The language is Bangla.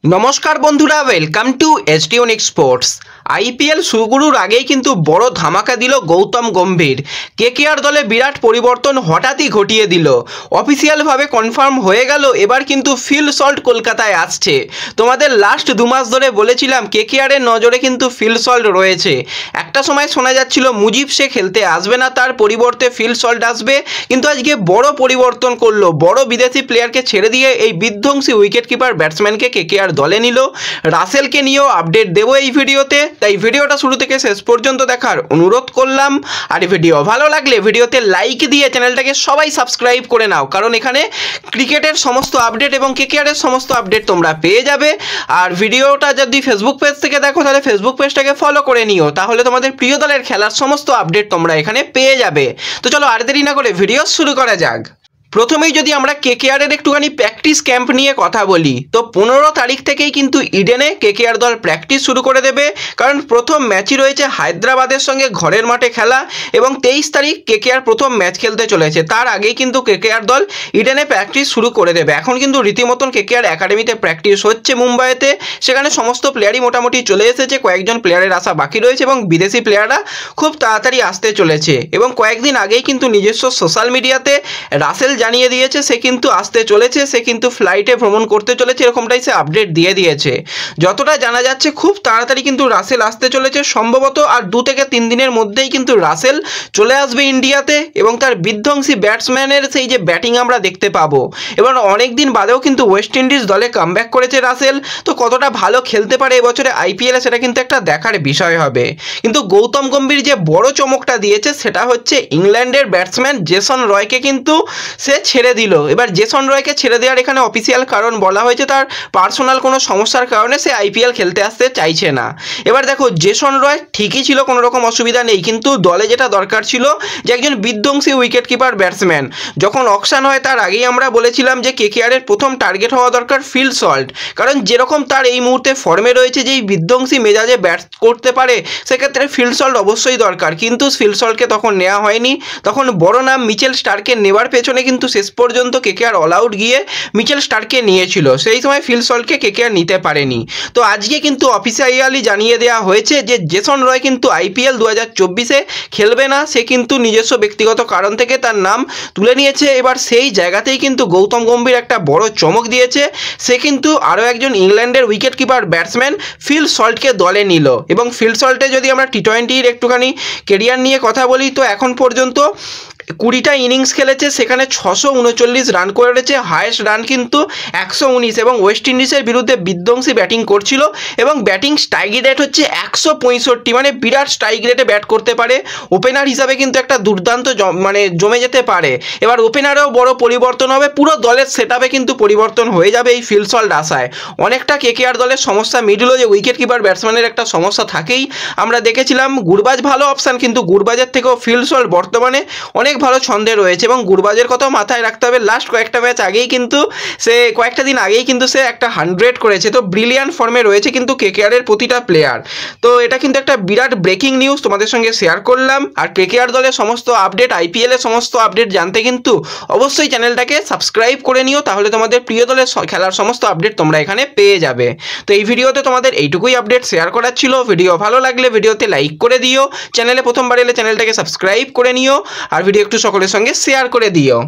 नमस्कार बंधुरा वेलकम टू एसटीओनिक स्पोर्ट्स। आईपीएल शुरूर आगे किन्तु बड़ धामाका दिल गौतम गम्भीर। केकेआर दले बिराट परिवर्तन हठात् ही घटिए दिल। अफिशियल भावे कनफार्म हो गेल एबार किन्तु फिल सल्ट कलकाताय आसछे। तोमादेर लास्ट 2 मास धरे बोलेछिलाम केकेआर एर नजरे किन्तु फिल सल्ट रयेछे। एकटा समय शोना जाच्छिलो मुजिब शेख खेलते आसबे ना, तार परिवर्ते फिल सल्ट आसबे, किन्तु आजके बड़ परिवर्तन करलो। बड़ विदेशी प्लेयारके छेड़े दिए एई विध्वंसी उइकेट किपार बैट्समैनके केकेआर दले निल। रासेलके निয়েও আপডেট দেব এই ভিডিওতে, তাই ভিডিওটা শুরু থেকে শেষ পর্যন্ত দেখার অনুরোধ করলাম। আর ভিডিও ভালো লাগলে ভিডিওতে লাইক দিয়ে চ্যানেলটাকে সবাই সাবস্ক্রাইব করে নাও, কারণ এখানে ক্রিকেটের সমস্ত আপডেট এবং কেকেআরের সমস্ত আপডেট তোমরা পেয়ে যাবে। আর ভিডিওটা যদি ফেসবুক পেজ থেকে দেখো তাহলে ফেসবুক পেজটাকে ফলো করে নিও, তাহলে তোমাদের প্রিয় দলের খেলার সমস্ত আপডেট তোমরা এখানে পেয়ে যাবে। তো চলো আর দেরি না করে ভিডিও শুরু করা যাক। প্রথমেই যদি আমরা কেকেআরের একটুখানি প্র্যাকটিস ক্যাম্প নিয়ে কথা বলি, তো 15 তারিখ থেকেই কিন্তু ইডেনে কেকেআর দল প্র্যাকটিস শুরু করে দেবে, কারণ প্রথম ম্যাচই রয়েছে হায়দ্রাবাদের সঙ্গে ঘরের মাঠে খেলা এবং 23 তারিখ কেকেআর প্রথম ম্যাচ খেলতে চলেছে। তার আগেই কিন্তু কেকেআর দল ইডেনে প্র্যাকটিস শুরু করে দেবে। এখন কিন্তু রীতিমতন কেকেআর একাডেমিতে প্র্যাকটিস হচ্ছে মুম্বাইতে, সেখানে সমস্ত প্লেয়ারই মোটামুটি চলে এসেছে। কয়েকজন প্লেয়ারের আসা বাকি রয়েছে এবং বিদেশি প্লেয়াররা খুব তাড়াতাড়ি আসতে চলেছে। এবং কয়েকদিন আগেই কিন্তু নিজস্ব সোশ্যাল মিডিয়াতে রাসেল জানিয়ে দিয়েছে সে কিন্তু আসতে চলেছে, সে কিন্তু ফ্লাইটে ভ্রমণ করতে চলেছে, এরকমটাই সে আপডেট দিয়ে দিয়েছে। যতটা জানা যাচ্ছে খুব তাড়াতাড়ি কিন্তু রাসেল আসতে চলেছে, সম্ভবত আর 2 থেকে 3 দিনের মধ্যেই কিন্তু রাসেল চলে আসবে ইন্ডিয়াতে এবং তার বিধ্বংসী ব্যাটসম্যানের সেই যে ব্যাটিং আমরা দেখতে পাবো। এবার অনেক দিন বাদেও কিন্তু ওয়েস্ট ইন্ডিজ দলে কামব্যাক করেছে রাসেল, তো কতটা ভালো খেলতে পারে এবছরে আইপিএলে সেটা কিন্তু একটা দেখার বিষয় হবে। কিন্তু গৌতম গম্ভীর যে বড় চমকটা দিয়েছে সেটা হচ্ছে ইংল্যান্ডের ব্যাটসম্যান জেসন রয়কে কিন্তু সে ছেড়ে দিল। এবার জেসন রয়কে ছেড়ে দেওয়ার এখানে অফিসিয়াল কারণ বলা হয়েছে তার পার্সোনাল কোনো সমস্যার কারণে সে আইপিএল খেলতে আসতে চাইছে না। এবার দেখো জেসন রয় ঠিকই ছিল, কোনো রকম অসুবিধা নেই, কিন্তু দলে যেটা দরকার ছিল যে একজন বিধ্বংসী উইকেট কিপার ব্যাটসম্যান। যখন অকশন হয় তার আগেই আমরা বলেছিলাম যে কেকেআরের প্রথম টার্গেট হওয়া দরকার ফিল সল্ট, কারণ যেরকম তার এই মুহূর্তে ফর্মে রয়েছে যে এই বিধ্বংসী মেজাজে ব্যাট করতে পারে, সেক্ষেত্রে ফিল সল্ট অবশ্যই দরকার। কিন্তু ফিল সল্টকে তখন নেওয়া হয়নি, তখন বড় নাম মিচেল স্টার্ককে নেওয়ার পেছনে কিন্তু শেষ পর্যন্ত কেকেআর অল আউট গিয়ে মিচেল স্টার্ককে নিয়েছিল, সেই সময় ফিল সল্টকে কেকেআর নিতে পারেনি। তো আজকে কিন্তু অফিসিয়ালি জানিয়ে দেওয়া হয়েছে যে জেসন রয় কিন্তু আইপিএল 2024-এ খেলবে না, সে কিন্তু নিজস্ব ব্যক্তিগত কারণ থেকে তার নাম তুলে নিয়েছে। এবার সেই জায়গাতেই কিন্তু গৌতম গম্ভীর একটা বড় চমক দিয়েছে, সে কিন্তু আরও একজন ইংল্যান্ডের উইকেট কিপার ব্যাটসম্যান ফিল সল্টকে দলে নিল। এবং ফিল সল্টে যদি আমরা টি20-র একটুখানি কেরিয়ার নিয়ে কথা বলি, তো এখন পর্যন্ত 20টা ইনিংস খেলেছে, সেখানে 639 রান করেছে, হায়েস্ট রান কিন্তু 119, এবং ওয়েস্ট ইন্ডিজের বিরুদ্ধে বিধ্বংসী ব্যাটিং করছিল এবং ব্যাটিং স্ট্রাইক রেট হচ্ছে 165, মানে বিরাট স্ট্রাইক রেটে ব্যাট করতে পারে। ওপেনার হিসাবে কিন্তু একটা দুর্দান্ত জমে যেতে পারে। এবার ওপেনারেও বড় পরিবর্তন হবে, পুরো দলের সেটআপে কিন্তু পরিবর্তন হয়ে যাবে এই ফিল সল্ট আসায়। অনেকটা কেকেআর দলের সমস্যা মিডল যে উইকেট কিপার ব্যাটসম্যানের একটা সমস্যা থাকেই, আমরা দেখেছিলাম গুরবাজ ভালো অপশান, কিন্তু গুরবাজের থেকেও ফিল সল্ট বর্তমানে অনেক ভালো ছন্দে রয়েছে এবং গুরবাজের কথাও মাথায় রাখতে হবে। লাস্ট কয়েকটা ম্যাচ আগেই কিন্তু সে কয়েকটা দিন আগেই কিন্তু সে একটা 100 করেছে, তো ব্রিলিয়ান্ট ফর্মে রয়েছে কিন্তু কেকেআরের প্রতিটা প্লেয়ার। তো এটা কিন্তু একটা বিরাট ব্রেকিং নিউজ তোমাদের সঙ্গে শেয়ার করলাম। আর কেকেআর দলের সমস্ত আপডেট, আইপিএলের সমস্ত আপডেট জানতে কিন্তু অবশ্যই চ্যানেলটাকে সাবস্ক্রাইব করে নিও, তাহলে তোমাদের প্রিয় দলের খেলার সমস্ত আপডেট তোমরা এখানে পেয়ে যাবে। তো এই ভিডিওতে তোমাদের এইটুকুই আপডেট শেয়ার করার ছিল। ভিডিও ভালো লাগলে ভিডিওতে লাইক করে দিও, চ্যানেলে প্রথমবার এলে চ্যানেলটাকে সাবস্ক্রাইব করে নিও, আর ভিডিও একটু সকলের সঙ্গে শেয়ার করে দিও।